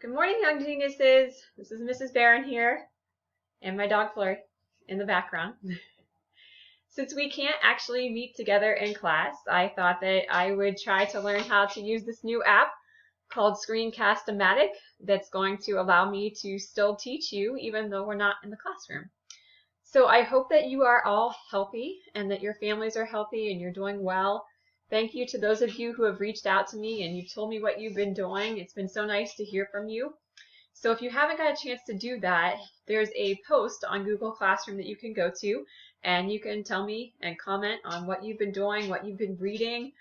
Good morning, young geniuses. This is Mrs. Barron here, and my dog Flurry in the background. Since we can't actually meet together in class, I thought that I would try to learn how to use this new app called Screencast-O-Matic that's going to allow me to still teach you even though we're not in the classroom. So I hope that you are all healthy and that your families are healthy and you're doing well. Thank you to those of you who have reached out to me and you've told me what you've been doing. It's been so nice to hear from you. So if you haven't got a chance to do that, there's a post on Google Classroom that you can go to and you can tell me and comment on what you've been doing, what you've been reading,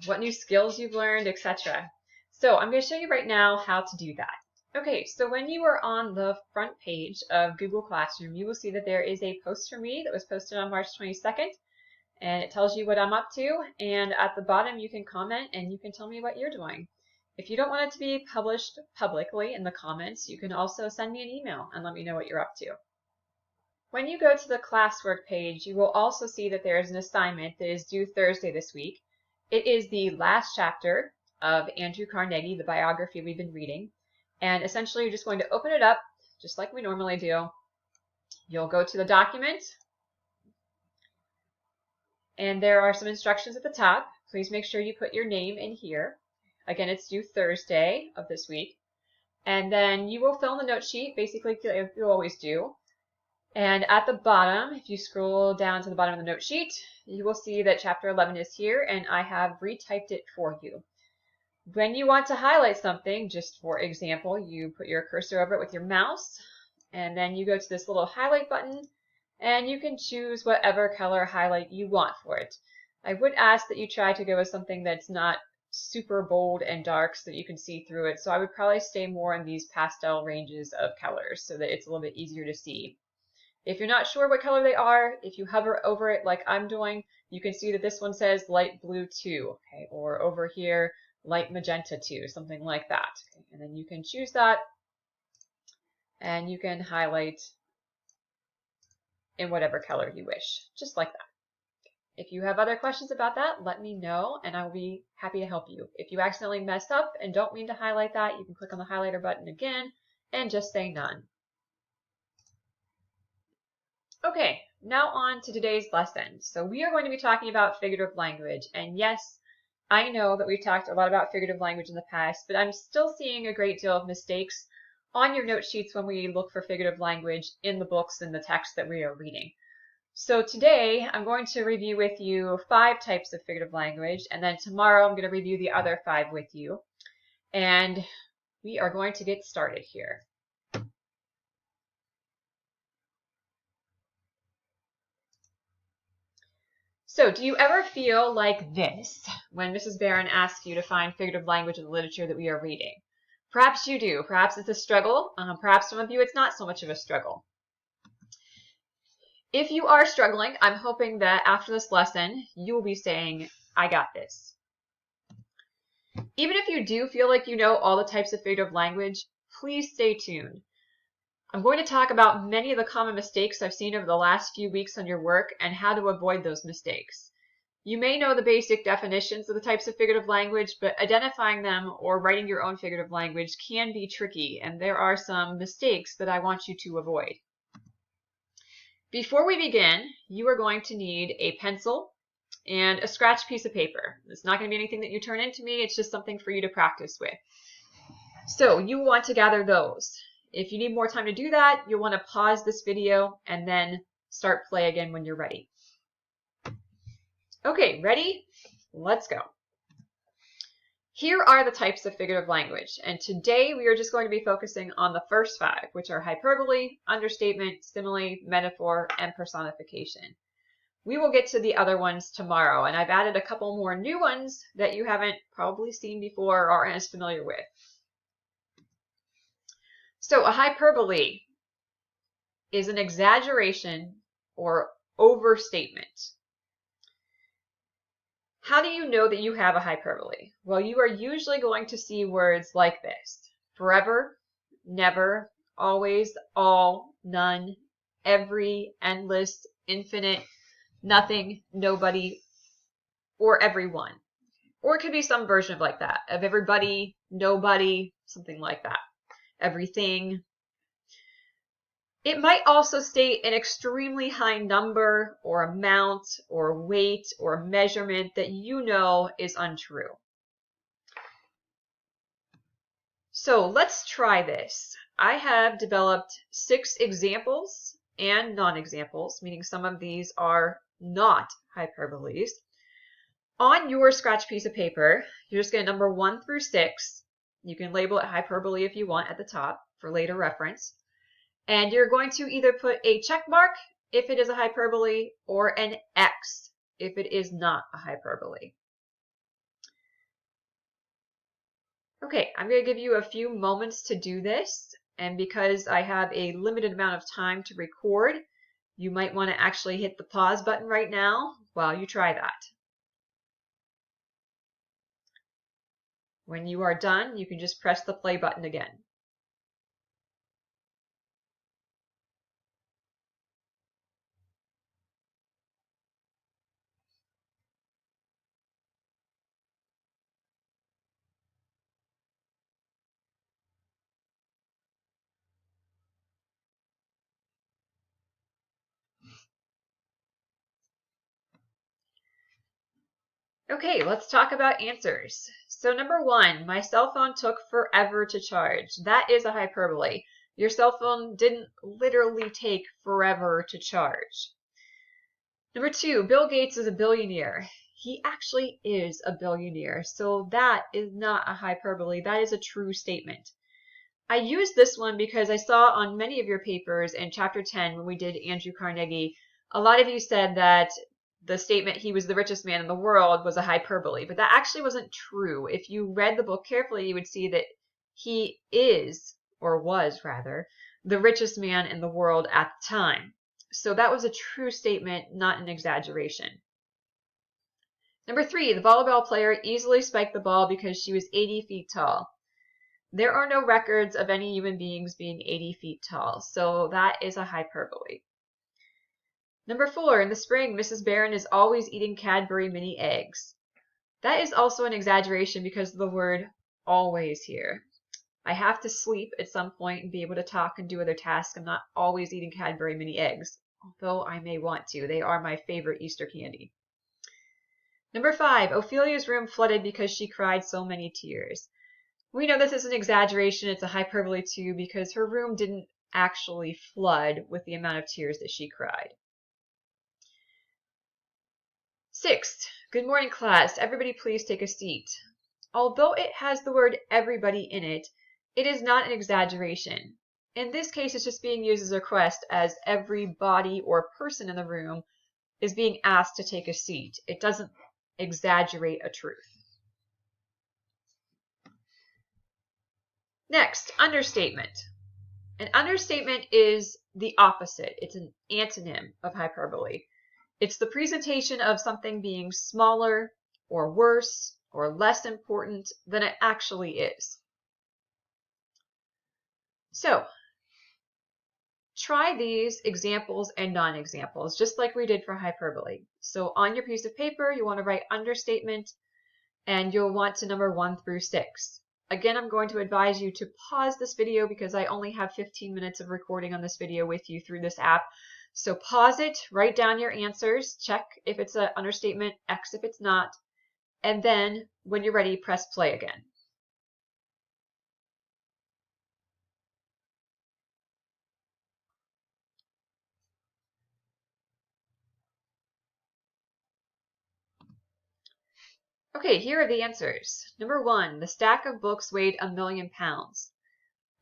what new skills you've learned, etc. So I'm going to show you right now how to do that. Okay, so when you are on the front page of Google Classroom, you will see that there is a post for me that was posted on March 22nd. And it tells you what I'm up to, and at the bottom you can comment and you can tell me what you're doing. If you don't want it to be published publicly in the comments, you can also send me an email and let me know what you're up to. When you go to the classwork page, you will also see that there is an assignment that is due Thursday this week. It is the last chapter of Andrew Carnegie, the biography we've been reading, and essentially you're just going to open it up just like we normally do. You'll go to the document, and there are some instructions at the top. Please make sure you put your name in here. Again, it's due Thursday of this week. And then you will fill in the note sheet, basically like you always do. And at the bottom, if you scroll down to the bottom of the note sheet, you will see that chapter 11 is here, and I have retyped it for you. When you want to highlight something, just for example, you put your cursor over it with your mouse, and then you go to this little highlight button, and you can choose whatever color highlight you want for it. I would ask that you try to go with something that's not super bold and dark so that you can see through it. So I would probably stay more in these pastel ranges of colors so that it's a little bit easier to see. If you're not sure what color they are, if you hover over it like I'm doing, you can see that this one says light blue 2, okay, or over here light magenta 2, something like that. Okay? And then you can choose that and you can highlight in whatever color you wish, just like that. If you have other questions about that, let me know and I'll be happy to help you. If you accidentally mess up and don't mean to highlight that, you can click on the highlighter button again and just say none. Okay, now on to today's lesson. So we are going to be talking about figurative language, and yes, I know that we've talked a lot about figurative language in the past, but I'm still seeing a great deal of mistakes on your note sheets when we look for figurative language in the books and the text that we are reading. So today I'm going to review with you 5 types of figurative language, and then tomorrow I'm going to review the other 5 with you. And we are going to get started here. So do you ever feel like this when Mrs. Barron asks you to find figurative language in the literature that we are reading? Perhaps you do. Perhaps it's a struggle. Perhaps some of you it's not so much of a struggle. If you are struggling, I'm hoping that after this lesson, you will be saying, I got this. Even if you do feel like you know all the types of figurative language, please stay tuned. I'm going to talk about many of the common mistakes I've seen over the last few weeks on your work and how to avoid those mistakes. You may know the basic definitions of the types of figurative language, but identifying them or writing your own figurative language can be tricky, and there are some mistakes that I want you to avoid. Before we begin, you are going to need a pencil and a scratch piece of paper. It's not going to be anything that you turn into me, it's just something for you to practice with. So you want to gather those. If you need more time to do that, you'll want to pause this video and then start play again when you're ready. Okay, ready? Let's go. Here are the types of figurative language, and today we are just going to be focusing on the first 5, which are hyperbole, understatement, simile, metaphor, and personification. We will get to the other ones tomorrow, and I've added a couple more new ones that you haven't probably seen before or aren't as familiar with. So a hyperbole is an exaggeration or overstatement. How do you know that you have a hyperbole? Well, you are usually going to see words like this: forever, never, always, all, none, every, endless, infinite, nothing, nobody, or everyone. Or it could be some version of like that, of everybody, nobody, something like that. everything. It might also state an extremely high number or amount or weight or measurement that you know is untrue. So let's try this. I have developed 6 examples and non-examples, meaning some of these are not hyperboles. On your scratch piece of paper, you're just going to number 1 through 6. You can label it hyperbole if you want at the top for later reference. And you're going to either put a check mark if it is a hyperbole or an X if it is not a hyperbole. Okay, I'm going to give you a few moments to do this, and because I have a limited amount of time to record, you might want to actually hit the pause button right now while you try that. When you are done, you can just press the play button again. Okay, let's talk about answers. So number 1, my cell phone took forever to charge. That is a hyperbole. Your cell phone didn't literally take forever to charge. Number 2, Bill Gates is a billionaire. He actually is a billionaire, so that is not a hyperbole. That is a true statement. I used this one because I saw on many of your papers in Chapter 10 when we did Andrew Carnegie, a lot of you said that the statement he was the richest man in the world was a hyperbole, but that actually wasn't true. If you read the book carefully, you would see that he is, or was rather, the richest man in the world at the time. So that was a true statement, not an exaggeration. Number 3, the volleyball player easily spiked the ball because she was 80 feet tall. There are no records of any human beings being 80 feet tall, so that is a hyperbole. Number 4, in the spring, Mrs. Barron is always eating Cadbury mini eggs. That is also an exaggeration because of the word always here. I have to sleep at some point and be able to talk and do other tasks. I'm not always eating Cadbury mini eggs, although I may want to. They are my favorite Easter candy. Number 5, Ophelia's room flooded because she cried so many tears. We know this is an exaggeration. It's a hyperbole too because her room didn't actually flood with the amount of tears that she cried. 6th, good morning class. Everybody please take a seat. Although it has the word everybody in it, it is not an exaggeration. In this case, it's just being used as a request as every body or person in the room is being asked to take a seat. It doesn't exaggerate a truth. Next, understatement. An understatement is the opposite. It's an antonym of hyperbole. It's the presentation of something being smaller or worse or less important than it actually is. So, try these examples and non-examples, just like we did for hyperbole. So on your piece of paper, you want to write understatement, and you'll want to number 1 through 6. Again, I'm going to advise you to pause this video because I only have 15 minutes of recording on this video with you through this app. So pause it, write down your answers, check if it's an understatement, X if it's not, and then when you're ready, press play again. Okay, here are the answers. Number 1, the stack of books weighed 1,000,000 pounds.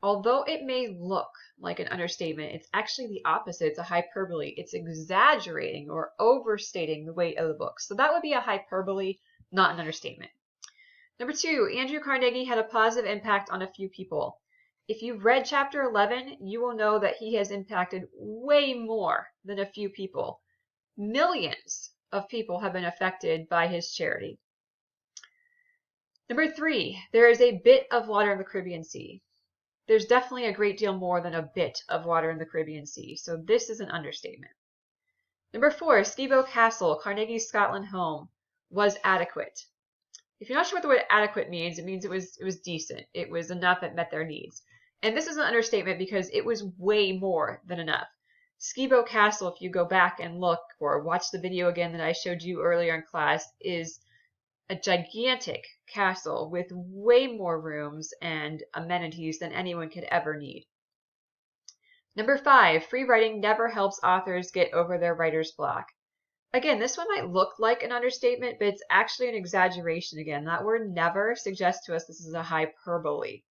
Although it may look like an understatement, it's actually the opposite. It's a hyperbole. It's exaggerating or overstating the weight of the book. So that would be a hyperbole, not an understatement. Number 2, Andrew Carnegie had a positive impact on a few people. If you've read chapter 11, you will know that he has impacted way more than a few people. Millions of people have been affected by his charity. Number 3, there is a bit of water in the Caribbean Sea. There's definitely a great deal more than a bit of water in the Caribbean Sea, so this is an understatement. Number 4, Skibo Castle, Carnegie's Scotland home, was adequate. If you're not sure what the word adequate means, it means it was decent. It was enough, it met their needs. And this is an understatement because it was way more than enough. Skibo Castle, if you go back and look or watch the video again that I showed you earlier in class, is a gigantic castle with way more rooms and amenities than anyone could ever need. Number 5, free writing never helps authors get over their writer's block. Again, this one might look like an understatement, but it's actually an exaggeration again. That word never suggests to us this is a hyperbole.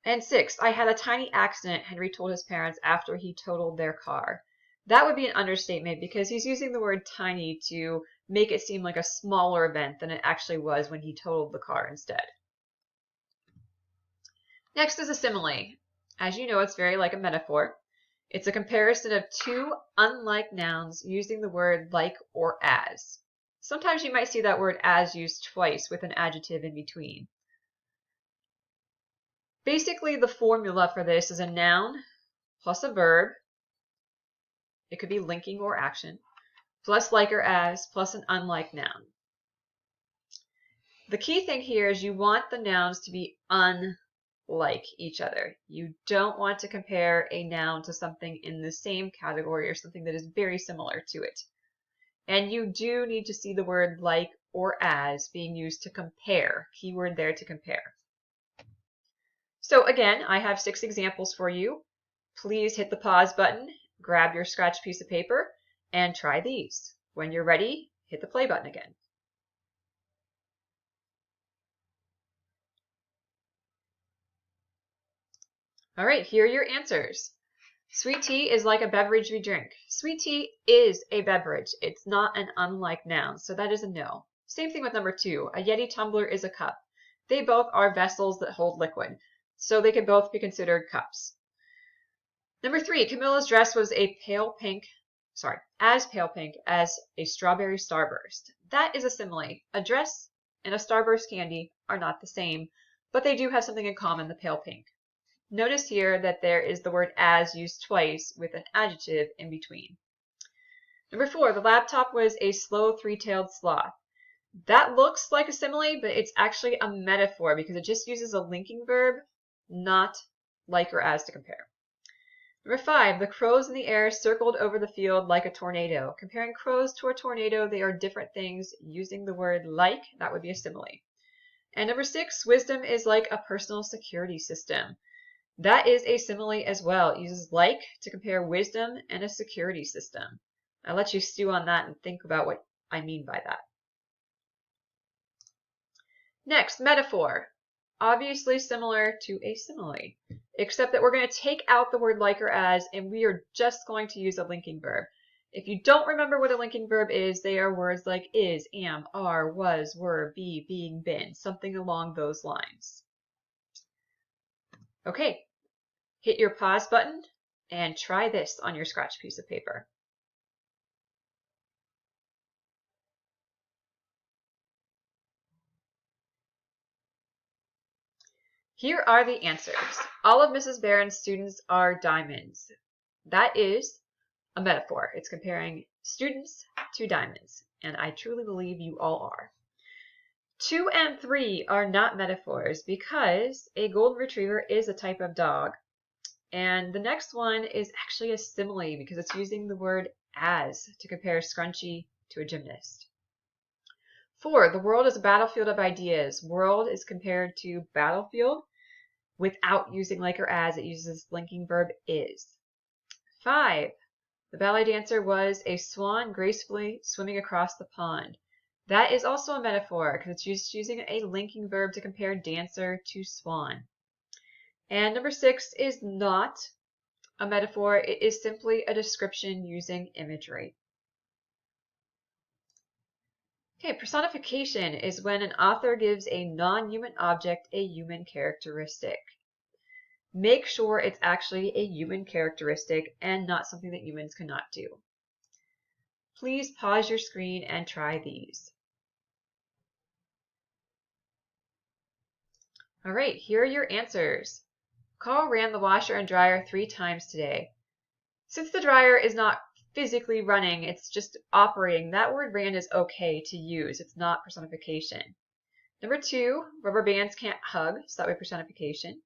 And 6, I had a tiny accident, Henry told his parents after he totaled their car. That would be an understatement because he's using the word tiny to make it seem like a smaller event than it actually was when he totaled the car instead. Next is a simile. As you know, it's very like a metaphor. It's a comparison of two unlike nouns using the word like or as. Sometimes you might see that word as used twice with an adjective in between. Basically, the formula for this is a noun plus a verb. It could be linking or action, plus like or as, plus an unlike noun. The key thing here is you want the nouns to be unlike each other. You don't want to compare a noun to something in the same category or something that is very similar to it. And you do need to see the word like or as being used to compare. Keyword there, to compare. So again, I have 6 examples for you. Please hit the pause button, grab your scratch piece of paper, and try these. When you're ready, hit the play button again. All right, here are your answers. Sweet tea is like a beverage we drink. Sweet tea is a beverage. It's not an unlike noun, so that is a no. Same thing with number 2. A Yeti tumbler is a cup. They both are vessels that hold liquid, so they can both be considered cups. Number 3, Camilla's dress was as pale pink as a strawberry starburst. That is a simile. A dress and a starburst candy are not the same, but they do have something in common, the pale pink. Notice here that there is the word as used twice with an adjective in between. Number 4, the laptop was a slow three-tailed sloth. That looks like a simile, but it's actually a metaphor because it just uses a linking verb, not like or as to compare. Number 5, the crows in the air circled over the field like a tornado. Comparing crows to a tornado, they are different things. Using the word like, that would be a simile. And number 6, wisdom is like a personal security system. That is a simile as well. It uses like to compare wisdom and a security system. I'll let you stew on that and think about what I mean by that. Next, metaphor. Obviously similar to a simile, except that we're going to take out the word like or as, and we are just going to use a linking verb. If you don't remember what a linking verb is, they are words like is, am, are, was, were, be, being, been, something along those lines. Okay, hit your pause button and try this on your scratch piece of paper. Here are the answers. All of Mrs. Barron's students are diamonds. That is a metaphor. It's comparing students to diamonds, and I truly believe you all are. 2 and 3 are not metaphors because a golden retriever is a type of dog. And the next one is actually a simile because it's using the word as to compare Scrunchy to a gymnast. 4, the world is a battlefield of ideas. World is compared to battlefield without using like or as. It uses linking verb is. 5, the ballet dancer was a swan gracefully swimming across the pond. That is also a metaphor because it's using a linking verb to compare dancer to swan. And number 6 is not a metaphor. It is simply a description using imagery. Okay, personification is when an author gives a non-human object a human characteristic. Make sure it's actually a human characteristic and not something that humans cannot do. Please pause your screen and try these. All right, here are your answers. Carl ran the washer and dryer 3 times today. Since the dryer is not physically running, it's just operating, that word ran is okay to use. It's not personification. Number 2, rubber bands can't hug, so that would be personification.